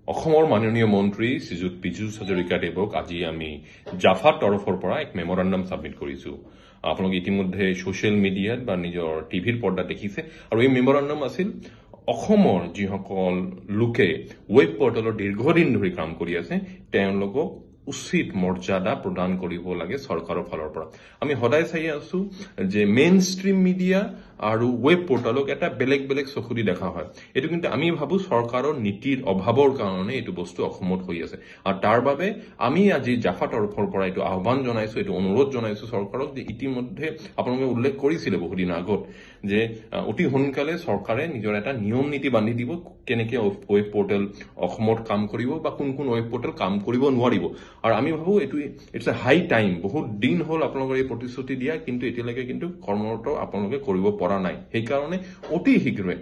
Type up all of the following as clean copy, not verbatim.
অসমৰ মাননীয় মন্ত্ৰী শ্ৰীযুত পীযুষ হাজৰিকাদেৱক আজি আমি জাফাৰ তৰফৰ পৰা এক মেমৰেণ্ডাম সাবমিট কৰিছো আপোনালোকে ইতিমধ্যে সোশ্যাল মিডিয়াত বা নিজৰ টিভিৰ পৰ্দাত দেখিছে আৰু এই মেমৰেণ্ডাম আছিল অসমৰ যিসকল লোকে ৱেব পৰ্টেলৰ দীৰ্ঘদিন ধৰি কাম কৰি আছে তেওঁলোকক উচিত মৰ্যাদা প্ৰদান কৰিব লাগে চৰকাৰৰ ফালৰ পৰা আমি সদায় চাই আছো যে মেইন ষ্ট্ৰীম মিডিয়া আৰু ৱেব পৰ্টেলক এটা বেলেগ বেলেগ চকুদি দেখা হয় এটো কিন্তু আমি ভাবো চৰকাৰৰ নীতিৰ অভাৱৰ কাৰণে এটো বস্তু অসমত হৈ আছে আৰু তাৰ বাবে আমি আজি জাফা তৰফৰ পৰা এটো আহ্বান জনাইছো এটো অনুৰোধ জনাইছো চৰকাৰক যে ইতিমধ্যে আপোনালোকে উল্লেখ কৰিছিল বহুদিন আগত যে অতি সোনকালে চৰকাৰে নিজৰ এটা নিয়ম নীতি বান্ধি দিব কেনেকে ৱেব পৰ্টেল অসমত কাম কৰিব বা কোন কোন ৱেব পৰ্টেল কাম কৰিব নোৱাৰিব আৰু আমি ভাবো এটো ইটস এ হাই টাইম বহুত দিন হল আপোনালোকৰ এই প্ৰতিশ্ৰুতি দিয়া কিন্তু এতিয়ালৈকে কিন্তু কৰ্মৰত আপোনালোকে কৰিব পৰা নাই সেই কাৰণে অতি শীঘ্ৰে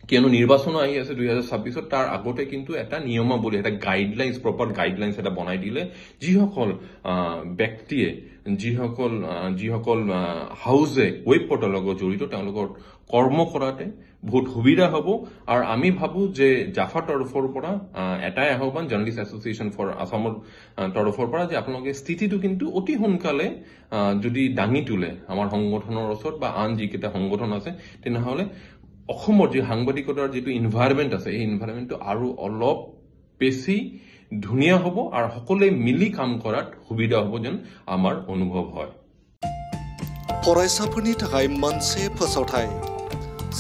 কিয়নো নিৰ্বাচন আহি আছে 2026 তাৰ আগতে কিন্তু এটা নিয়মাৱলী এটা গাইডলাইনছ প্ৰপাৰ গাইডলাইনছ এটা বনাই দিলে যিসকল ব্যক্তিয়ে যিসকল হাউজে ৱেব পৰ্টেলৰ লগত জড়িত তেওঁলোকৰ কৰ্ম কৰাতে বহুত সুবিধা হ'ব আৰু আমি ভাবো যে জাফা তৰফৰ পৰা এটাই আহ্বান জাৰ্নেলিষ্ট এছ'চিয়েশ্যন ফৰ আসামৰ তৰফৰ পৰা যে আপোনালোকে স্থিতিটো কিন্তু অতি সোনকালে যদি দাঙি তোলে আমাৰ সংগঠনৰ ওচৰত বা আন যিকেইটা সংগঠন আছে তেনেহ'লে অসমৰ যে সাংবাদিকতাৰ যেটো এনভায়ৰনমেন্ট আছে এই এনভায়ৰনমেন্টটো আৰু অলপ বেছি ধুনীয়া হ'ব আৰু সকলোৱে মিলি কাম কৰাত সুবিধা হ'ব যেন আমাৰ অনুভৱ হয় फरायसाफोरनि थाखाय मोनसे फोसावथाय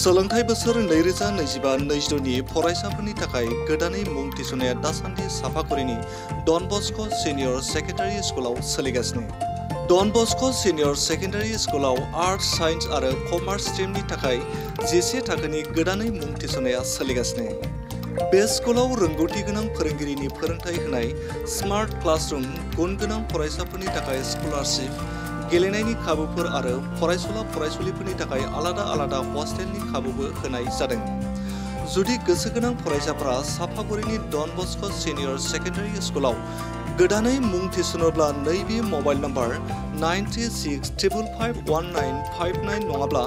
सोलोंथाय बोसोर 2025-26 नि फरायसाफोरनि थाखाय गोदानै मुं थिसननाया दासान्दि साफागुरिनि डन बस्क' सिनियर सेकेन्डारि स्कुलाव सोलिगासिनो डन बस्क' सिनियर सेकेन्डारि स्कुलाव आर्ट्स साइन्स आरो कमार्स स्ट्रीमनि थाखाय 11 थाखोनि गोदानै मुं थिसननाया सोलिगासिनो बे स्कुलाव रोंगौथि गोनां फोरोंगिरिनि फोरोंथाय होनाय स्मार्ट क्लासरुम गुन गोनां फरायसाफोरनि थाखाय स्कलारशिप गेलेनायनि खाबुफोर आरो फरायसुला फरायसुलिफोरनि थाखाय आलादा आलादा हस्टेलनि खाबुबो होनाय जादों जुदि गोसो गोनां फरायसाफोरा साफागुरिनि डन बस्क' सिनियर सेकेन्डारि स्कुलाव गोदानै मुं थिसनोब्ला नैबे मबाइल नम्बर 9655519559 नङाब्ला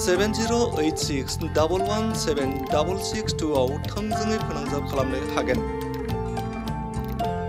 7086117662 आव थोंजोङै फोनांजाब खालामनो हागोन